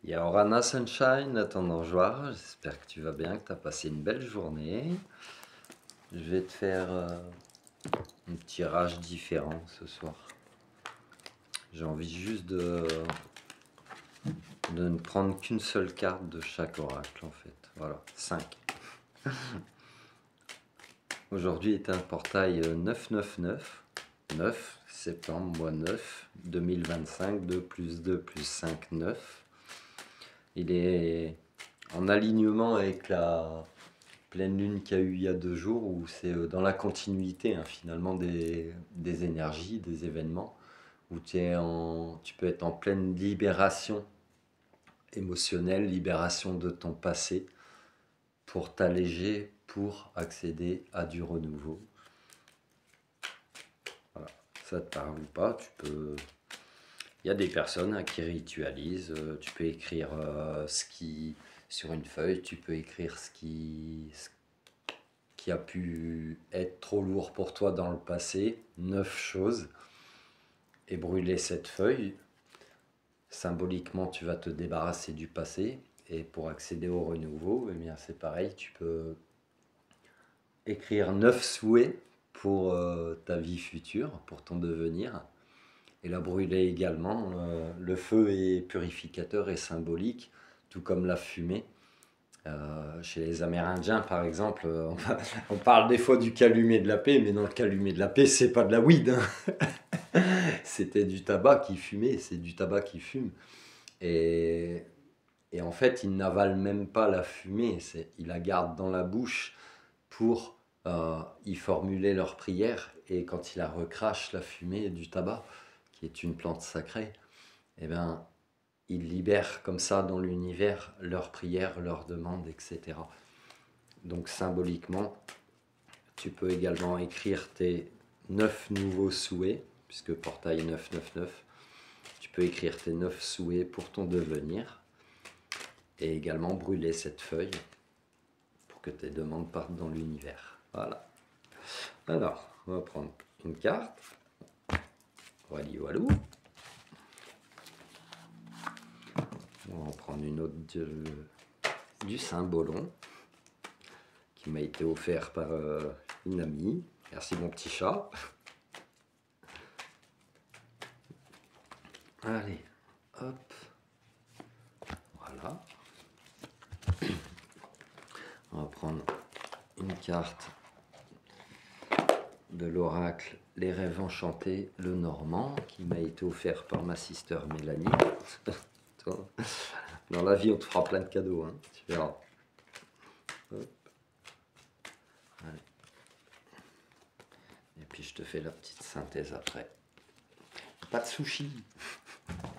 Yaorana Sunshine, attendant joie, j'espère que tu vas bien, que tu as passé une belle journée. Je vais te faire un tirage différent ce soir. J'ai envie juste de ne prendre qu'une seule carte de chaque oracle en fait. Voilà, 5. Aujourd'hui est un portail 999, 9 septembre, mois 9, 2025, 2 plus 2 plus 5, 9. Il est en alignement avec la pleine lune qu'il y a eu il y a 2 jours, où c'est dans la continuité finalement des énergies, des événements, où tu peux être en pleine libération émotionnelle, libération de ton passé, pour t'alléger, pour accéder à du renouveau. Voilà. Ça te parle ou pas, tu peux... Il y a des personnes qui ritualisent, tu peux écrire ce qui... Sur une feuille, tu peux écrire ce qui a pu être trop lourd pour toi dans le passé, 9 choses, et brûler cette feuille. Symboliquement, tu vas te débarrasser du passé, et pour accéder au renouveau, eh bien c'est pareil, tu peux écrire 9 souhaits pour ta vie future, pour ton devenir, et la brûler également. Le feu est purificateur et symbolique, tout comme la fumée. Chez les Amérindiens, par exemple, on parle des fois du calumet de la paix, mais dans le calumet de la paix, c'est pas de la weed. C'était du tabac qui fumait, c'est du tabac qui fume. Et, et en fait, ils n'avalent même pas la fumée, ils la gardent dans la bouche pour y formuler leur prière. Et quand ils la recrachent, la fumée du tabac, qui est une plante sacrée, eh ben, ils libèrent comme ça dans l'univers leurs prières, leurs demandes, etc. Donc symboliquement, tu peux également écrire tes 9 nouveaux souhaits, puisque portail 999, tu peux écrire tes 9 souhaits pour ton devenir, et également brûler cette feuille pour que tes demandes partent dans l'univers. Voilà. Alors, on va prendre une carte. Wally walou. On va en prendre une autre du Saint-Bolon, qui m'a été offert par une amie. Merci mon petit chat. Allez, hop. Voilà. On va prendre une carte de l'oracle Les Rêves Enchantés, le Normand, qui m'a été offert par ma sister Mélanie. Dans la vie, on te fera plein de cadeaux, hein, tu verras. Hop. Allez. Et puis je te fais la petite synthèse après. Pas de sushi.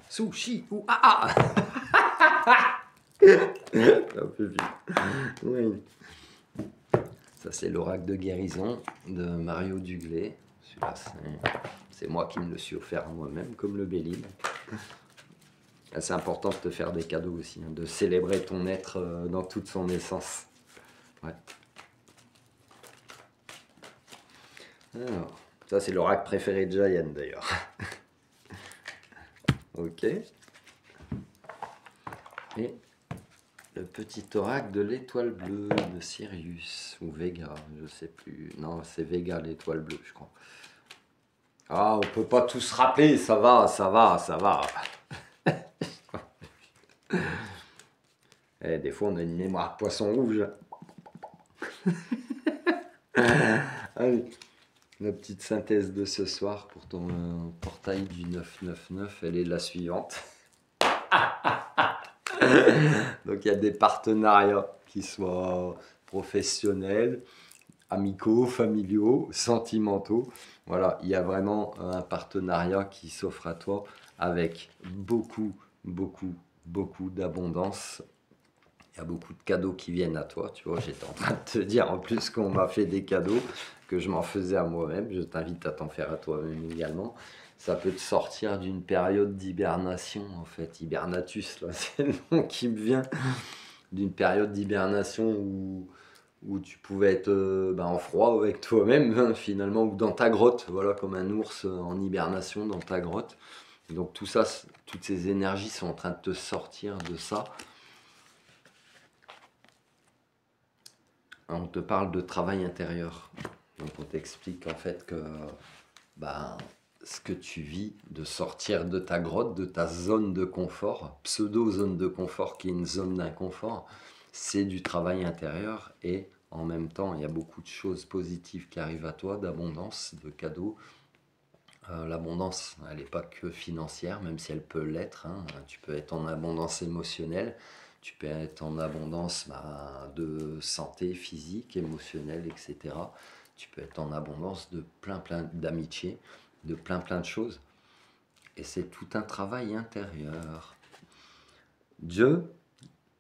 Sushi ou ah ah. Un peu vite. Oui. Ça c'est l'oracle de guérison de Mario Duglé. Celui-là c'est moi qui me le suis offert à moi-même, comme le Béline. C'est important de te faire des cadeaux aussi, hein, de célébrer ton être dans toute son essence. Ouais. Alors, ça c'est l'oracle préféré de Jayan d'ailleurs. Ok. Et le petit oracle de l'étoile bleue de Sirius, ou Vega, je sais plus. Non, c'est Vega l'étoile bleue, je crois. Ah, on peut pas tous se rappeler, ça va, ça va, ça va. Eh, des fois, on a une mémoire de poisson rouge. Allez, la petite synthèse de ce soir pour ton portail du 999, elle est la suivante. Donc, il y a des partenariats qui soient professionnels, amicaux, familiaux, sentimentaux. Voilà, il y a vraiment un partenariat qui s'offre à toi avec beaucoup, beaucoup, beaucoup d'abondance. Il y a beaucoup de cadeaux qui viennent à toi, tu vois, j'étais en train de te dire en plus qu'on m'a fait des cadeaux, que je m'en faisais à moi-même, je t'invite à t'en faire à toi-même également. Ça peut te sortir d'une période d'hibernation, en fait, hibernatus, là, c'est le nom qui me vient, d'une période d'hibernation où tu pouvais être en froid avec toi-même, finalement, ou dans ta grotte, voilà, comme un ours en hibernation dans ta grotte. Donc tout ça, toutes ces énergies sont en train de te sortir de ça. On te parle de travail intérieur. Donc on t'explique en fait que ben, ce que tu vis, de sortir de ta grotte, de ta zone de confort, pseudo-zone de confort qui est une zone d'inconfort, c'est du travail intérieur et en même temps, il y a beaucoup de choses positives qui arrivent à toi, d'abondance, de cadeaux. L'abondance, elle n'est pas que financière, même si elle peut l'être. Hein. Tu peux être en abondance émotionnelle, tu peux être en abondance de santé physique, émotionnelle, etc. Tu peux être en abondance de plein d'amitié, de plein de choses. Et c'est tout un travail intérieur. Dieu,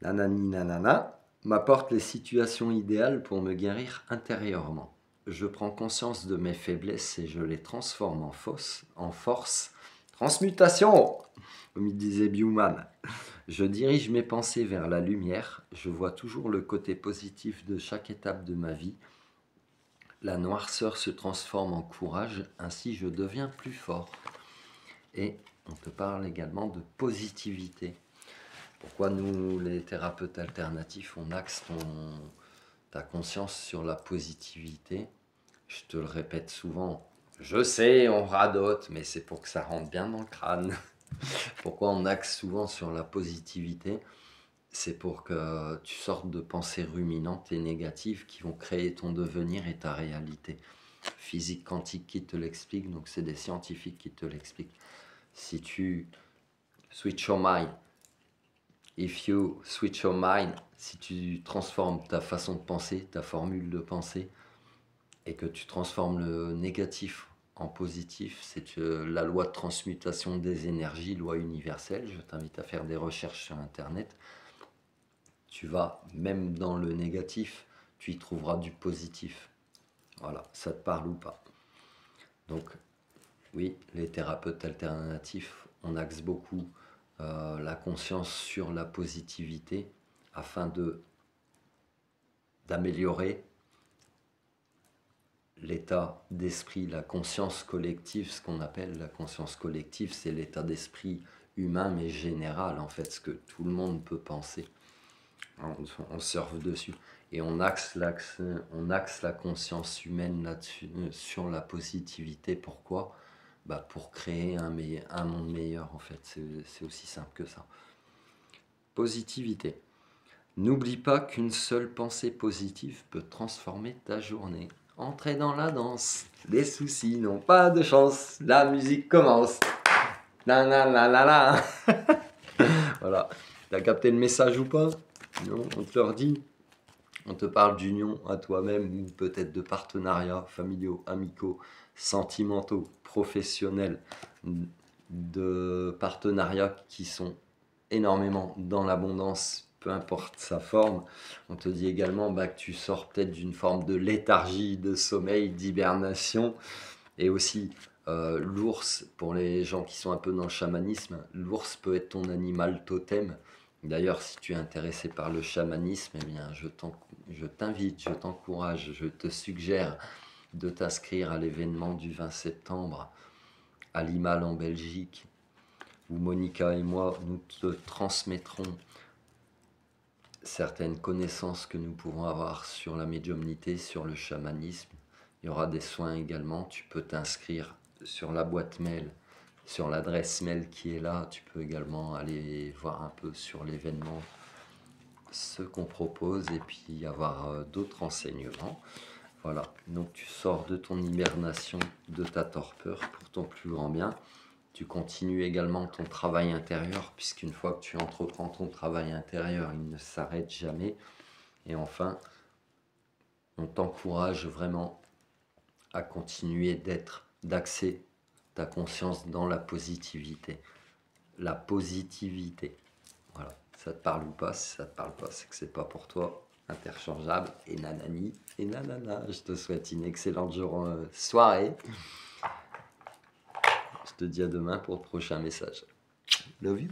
nanani nanana, m'apporte les situations idéales pour me guérir intérieurement. Je prends conscience de mes faiblesses et je les transforme en force. Transmutation, comme il disait Bioman. Je dirige mes pensées vers la lumière. Je vois toujours le côté positif de chaque étape de ma vie. La noirceur se transforme en courage, ainsi je deviens plus fort. Et on te parle également de positivité. Pourquoi nous, les thérapeutes alternatifs, on axe ta conscience sur la positivité? Je te le répète souvent, je sais, on radote, mais c'est pour que ça rentre bien dans le crâne. Pourquoi on axe souvent sur la positivité? C'est pour que tu sortes de pensées ruminantes et négatives qui vont créer ton devenir et ta réalité. Physique quantique qui te l'explique, donc c'est des scientifiques qui te l'expliquent. Si tu switch your mind, if you switch your mind, si tu transformes ta façon de penser, ta formule de pensée, et que tu transformes le négatif en positif, c'est la loi de transmutation des énergies, loi universelle. Je t'invite à faire des recherches sur Internet. Tu vas, même dans le négatif, tu y trouveras du positif. Voilà, ça te parle ou pas? Donc, oui, les thérapeutes alternatifs, on axe beaucoup la conscience sur la positivité afin d'améliorer l'état d'esprit, la conscience collective. Ce qu'on appelle la conscience collective, c'est l'état d'esprit humain mais général, en fait, ce que tout le monde peut penser. On surfe dessus et on axe la conscience humaine là-dessus, sur la positivité. Pourquoi? Pour créer un monde meilleur, en fait. C'est aussi simple que ça. Positivité. N'oublie pas qu'une seule pensée positive peut transformer ta journée. Entrez dans la danse. Les soucis n'ont pas de chance. La musique commence. La la la la la. Voilà. T'as capté le message ou pas? Non, on te le redit. On te parle d'union à toi-même ou peut-être de partenariats familiaux, amicaux, sentimentaux, professionnels, de partenariats qui sont énormément dans l'abondance, peu importe sa forme. On te dit également que tu sors peut-être d'une forme de léthargie, de sommeil, d'hibernation. Et aussi, l'ours, pour les gens qui sont un peu dans le chamanisme, l'ours peut être ton animal totem. D'ailleurs, si tu es intéressé par le chamanisme, eh bien, je t'invite, je t'encourage, je te suggère de t'inscrire à l'événement du 20 septembre à Limal en Belgique, où Monica et moi, nous te transmettrons certaines connaissances que nous pouvons avoir sur la médiumnité, sur le chamanisme. Il y aura des soins également. Tu peux t'inscrire sur la boîte mail, sur l'adresse mail qui est là. Tu peux également aller voir un peu sur l'événement ce qu'on propose et puis avoir d'autres renseignements. Voilà, donc tu sors de ton hibernation, de ta torpeur pour ton plus grand bien. Tu continues également ton travail intérieur, puisqu'une fois que tu entreprends ton travail intérieur, il ne s'arrête jamais. Et enfin, on t'encourage vraiment à continuer d'axer ta conscience dans la positivité. La positivité. Voilà, ça te parle ou pas? Si ça te parle pas, c'est que c'est pas pour toi. Interchangeable et nanani et nanana. Je te souhaite une excellente soirée. Je te dis à demain pour le prochain message. Love you.